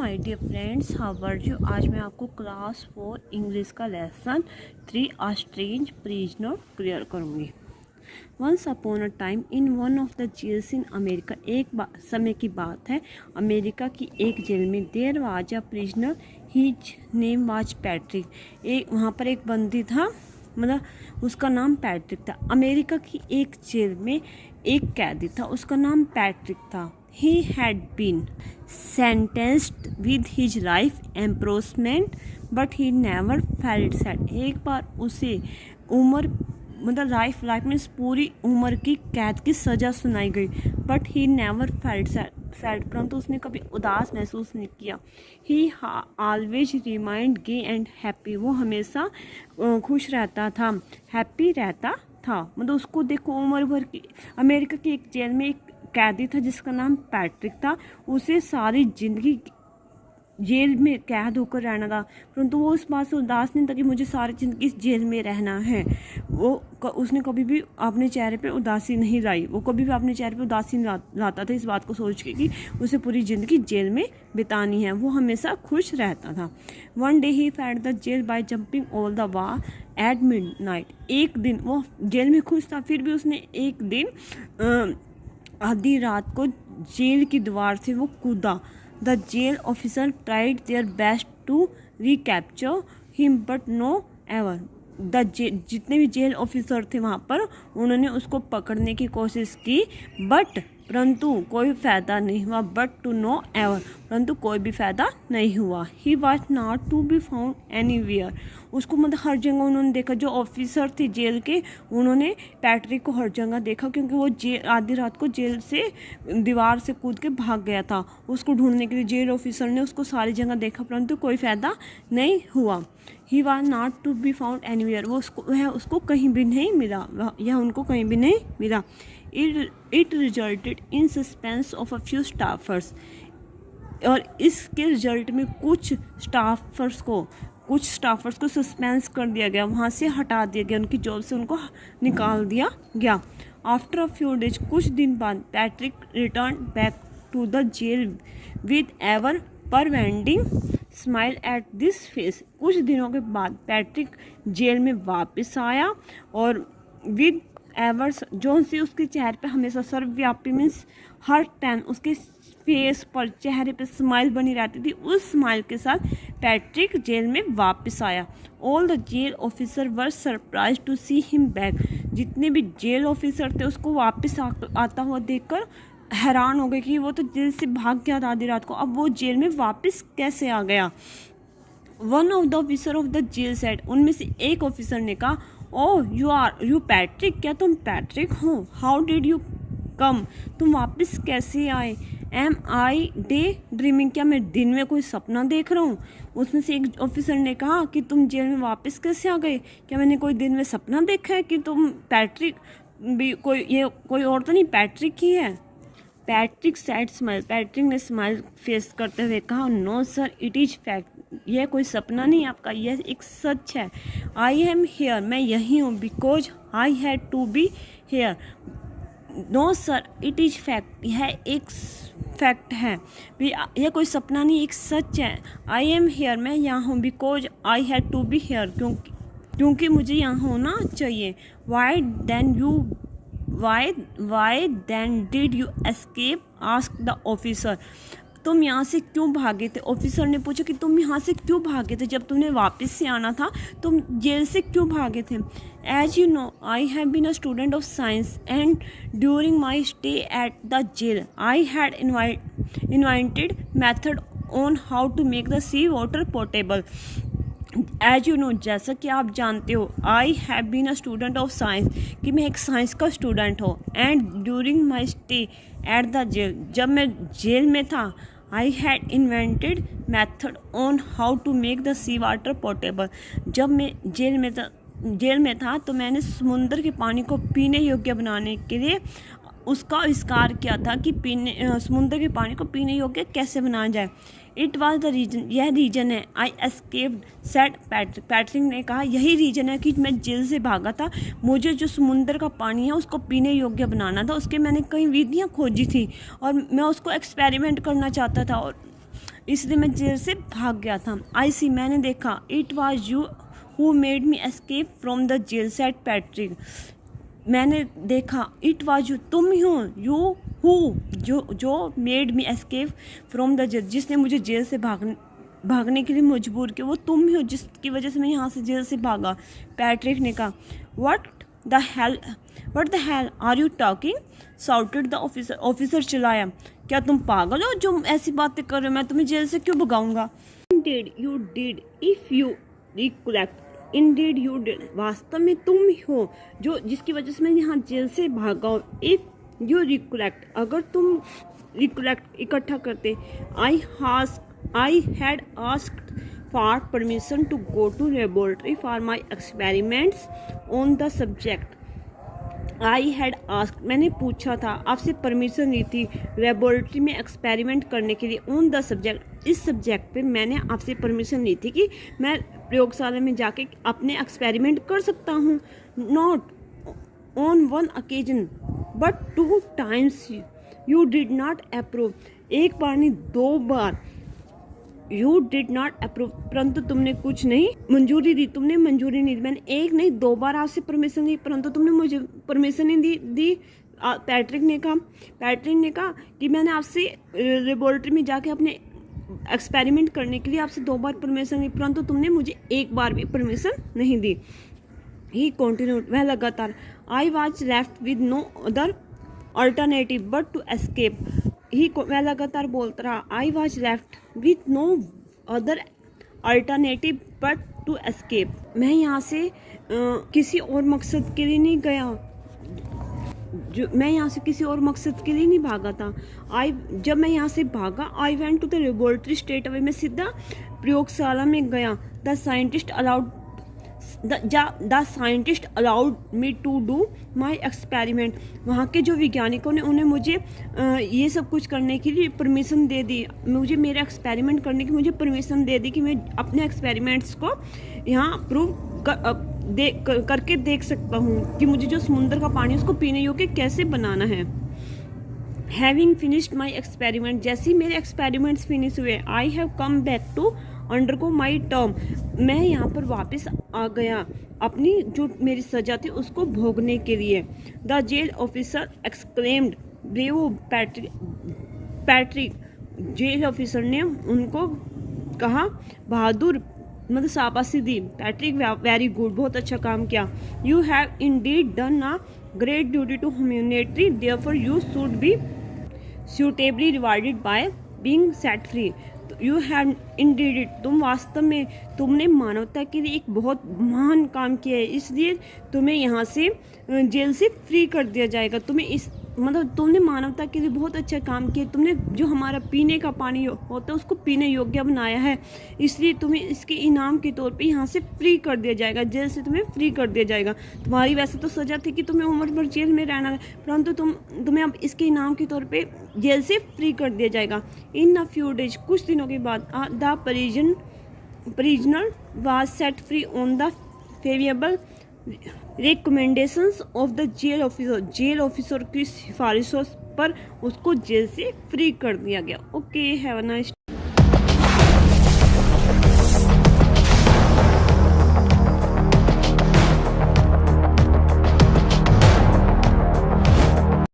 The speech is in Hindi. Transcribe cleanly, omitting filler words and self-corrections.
My dear friends, how are you. आज मैं आपको क्लास 4 इंग्लिश का lesson 3 a strange prisoner clear करूँगी। Once upon a time in one of the jails in America. एक समय की बात है, अमेरिका की एक जेल में there was a prisoner, his name was Patrick. वहाँ पर एक बंदी था, मतलब उसका नाम पैट्रिक था। अमेरिका की एक जेल में एक कैदी था, उसका नाम पैट्रिक था। He had been sentenced with his life imprisonment, but he never felt sad. एक बार उसे उम्र लाइफ में पूरी उम्र की कैद की सज़ा सुनाई गई, but he never felt sad, परंतु उसने कभी उदास महसूस नहीं किया। He always remained gay and happy, वो हमेशा खुश रहता था, हैप्पी रहता था। मतलब उसको देखो, उम्र भर की अमेरिका की एक जेल में एक कैदी था जिसका नाम पैट्रिक था। उसे सारी जिंदगी जेल में कैद होकर रहना था, परंतु वो उस बात से उदास नहीं था कि मुझे सारी जिंदगी इस जेल में रहना है। उसने कभी भी अपने चेहरे पे उदासी नहीं लाई, वो कभी भी अपने चेहरे पे उदासी नहीं लाता था इस बात को सोच के कि उसे पूरी ज़िंदगी जेल में बितानी है। वो हमेशा खुश रहता था। One day he fled the jail by jumping over the wall at midnight. एक दिन वो जेल में खुश था, फिर भी उसने एक दिन आधी रात को जेल की दीवार से वो कूदा। The jail officer tried their best to recapture him but no ever. जितने भी जेल ऑफिसर थे वहाँ पर, उन्होंने उसको पकड़ने की कोशिश की, परंतु कोई फ़ायदा नहीं हुआ। बट टू नो एवर, परंतु कोई भी फ़ायदा नहीं हुआ। He was not to be found anywhere. उसको मतलब हर जगह उन्होंने देखा, जो ऑफिसर थे जेल के, उन्होंने पैट्रिक को हर जगह देखा, क्योंकि वो आधी रात को जेल से दीवार से कूद के भाग गया था। उसको ढूंढने के लिए जेल ऑफिसर ने उसको सारी जगह देखा, परंतु कोई फ़ायदा नहीं हुआ। He was not to be found anywhere, वह उसको कहीं भी नहीं मिला, यह उनको कहीं भी नहीं मिला। It resulted in suspense of a few staffers, और इसके रिजल्ट में कुछ स्टाफर्स को सस्पेंस कर दिया गया, वहाँ से हटा दिया गया, उनकी जॉब से उनको निकाल दिया गया। आफ्टर अ फ्यू डेज, कुछ दिन बाद, Patrick return back to the jail with ever pervading smile at this face. कुछ दिनों के बाद पैट्रिक जेल में वापस आया और विद एवर्स जोन से उसके चेहरे पे हमेशा सर्वव्यापी मीन्स हर टाइम उसके फेस पर, चेहरे पे स्माइल बनी रहती थी। उस स्माइल के साथ पैट्रिक जेल में वापस आया। All the jail officer were surprise to see him back. जितने भी जेल ऑफिसर थे उसको वापस आता हुआ देखकर हैरान हो गए कि वो तो जेल से भाग गया था आधी रात को, अब वो जेल में वापस कैसे आ गया। One of the officer of the jail said, उनमें से एक ऑफिसर ने कहा, ओह यू पैट्रिक, क्या तुम पैट्रिक हो? हाउ डिड यू कम, तुम वापस कैसे आए? एम आई डे ड्रीमिंग, क्या मैं दिन में कोई सपना देख रहा हूँ? उसमें से एक ऑफिसर ने कहा कि तुम जेल में वापस कैसे आ गए? क्या मैंने कोई दिन में सपना देखा है कि तुम पैट्रिक भी कोई और तो नहीं, पैट्रिक ही है? पैट्रिक सैड स्माइल, पैट्रिक ने स्माइल फेस करते हुए कहा, no sir, it is fact, यह कोई सपना नहीं आपका, यह एक सच है। आई एम हेयर, मैं यही हूँ, because I had to be here. No sir, it is fact, यह एक फैक्ट है, यह कोई सपना नहीं, एक सच है। आई एम हेयर, मैं यहाँ हूँ, because I had to be here, क्योंकि मुझे यहाँ होना चाहिए। Why then did you escape? asked the officer. तुम यहाँ से क्यों भागे थे? ऑफिसर ने पूछा कि तुम यहाँ से क्यों भागे थे, जब तुमने वापस से आना था तुम जेल से क्यों भागे थे? As you know, I have been a student of science, and during my stay at the jail, I had invented method on how to make the sea water potable. As you know, जैसा कि आप जानते हो, I have been a student of science, कि मैं एक साइंस का स्टूडेंट हूँ। And during my stay at the jail, जब मैं जेल में था, I had invented method on how to make the sea water portable. जब मैं जेल में था तो मैंने समुद्र के पानी को पीने योग्य बनाने के लिए उसका आविष्कार किया था कि समुद्र के पानी को पीने योग्य कैसे बनाया जाए। इट वॉज द रीजन, यह रीजन है। आई एस्केप्ड, सेड पैट्रिक ने कहा, यही रीजन है कि मैं जेल से भागा था। मुझे जो समुद्र का पानी है उसको पीने योग्य बनाना था, उसके मैंने कई विधियाँ खोजी थी और मैं उसको एक्सपेरिमेंट करना चाहता था। और इसलिए मैं जेल से भाग गया था। आई सी, मैंने देखा, it was you who made me escape from the jail, said Patrick. मैंने देखा, इट वॉज यू, तुम ही हो, यू हु, जो made me escape from the jail, जिसने मुझे जेल से भागने के लिए मजबूर किया, वो तुम ही हो जिसकी वजह से मैं यहाँ से जेल से भागा। पैट्रिक ने कहा, what the hell are you talking, shouted the officer. Officer चिल्लाया, क्या तुम पागल हो जो ऐसी बातें कर रहे हो, मैं तुम्हें जेल से क्यों भगाऊंगा। Indeed you did if you recollect, indeed you did, वास्तव में तुम ही हो जो जिसकी वजह से मैं यहाँ जेल से भागा। इफ यू रिकलेक्ट, अगर तुम रिकलेक्ट इकट्ठा करते, I had asked for permission to go to laboratory for my experiments on the subject. I had asked, मैंने पूछा था, आपसे परमिशन ली थी लेबोरेटरी में एक्सपेरिमेंट करने के लिए। ऑन द सब्जेक्ट, इस सब्जेक्ट पे मैंने आपसे परमिशन ली थी कि मैं प्रयोगशाला में जाके अपने एक्सपेरिमेंट कर सकता हूँ। Not on one occasion but 2 times you did not approve, एक बार नहीं 2 बार। यू डिड नॉट अप्रूव, परंतु तुमने कुछ नहीं मंजूरी दी, तुमने मंजूरी नहीं दी। मैंने एक नहीं 2 बार आपसे परमिशन दी, परंतु तुमने मुझे परमिशन नहीं दी। पैट्रिक ने कहा कि मैंने आपसे लेबोरेटरी में जाके अपने एक्सपेरिमेंट करने के लिए आपसे 2 बार परमिशन दी, परंतु तुमने मुझे एक बार भी परमिशन नहीं दी। ही कॉन्टिन्यूड, वह लगातार, I was left with no other alternative but to escape. वह लगातार बोलता रहा, I was left with no other alternative but to escape. मैं यहाँ से किसी और मकसद के लिए नहीं गया, मैं यहाँ से किसी और मकसद के लिए नहीं भागा था। जब मैं यहाँ से भागा, I went to the laboratory straight away, मैं सीधा प्रयोगशाला में गया। The scientist allowed me to do my experiment, वहाँ के जो वैज्ञानिकों ने उन्हें मुझे ये सब कुछ करने के लिए परमिशन दे दी, मुझे मेरे एक्सपेरिमेंट करने की मुझे परमिशन दे दी कि मैं अपने एक्सपेरिमेंट्स को यहाँ प्रूव करके देख सकता हूँ कि मुझे जो समुद्र का पानी उसको पीने योग्य कैसे बनाना है। हैविंग फिनिश्ड माई एक्सपेरिमेंट, जैसे ही मेरे एक्सपेरिमेंट्स फिनिश हुए, I have come back to undergo my term, मैं यहाँ पर वापस आ गया अपनी जो मेरी सजा थी उसको भोगने के लिए। The jail officer exclaimed, brave Patrick, jail officer ने उनको कहा, बहादुर, मतलब शाबाशी दी। पैट्रिक, वेरी गुड, बहुत अच्छा काम किया। You have indeed done a great duty to humanity, therefore you should be suitably rewarded by being set free। You have indeed it, तुम वास्तव में तुमने मानवता के लिए एक बहुत महान काम किया है, इसलिए तुम्हें यहाँ से जेल से फ्री कर दिया जाएगा। तुमने मानवता के लिए बहुत अच्छा काम किया, तुमने जो हमारा पीने का पानी होता है उसको पीने योग्य बनाया है, इसलिए तुम्हें इसके इनाम के तौर पे यहाँ से फ्री कर दिया जाएगा, जेल से तुम्हें फ्री कर दिया जाएगा। तुम्हारी वैसे तो सज़ा थी कि तुम्हें उम्र भर जेल में रहना है, परंतु तुम्हें अब इसके इनाम के तौर पे जेल से फ्री कर दिया जाएगा। इन अ फ्यू डेज, कुछ दिनों के बाद, the prisoner was set free on the favourable recommendations of the jail officer, jail officer की सिफारिशों पर उसको जेल से फ्री कर दिया गया। Okay, have a nice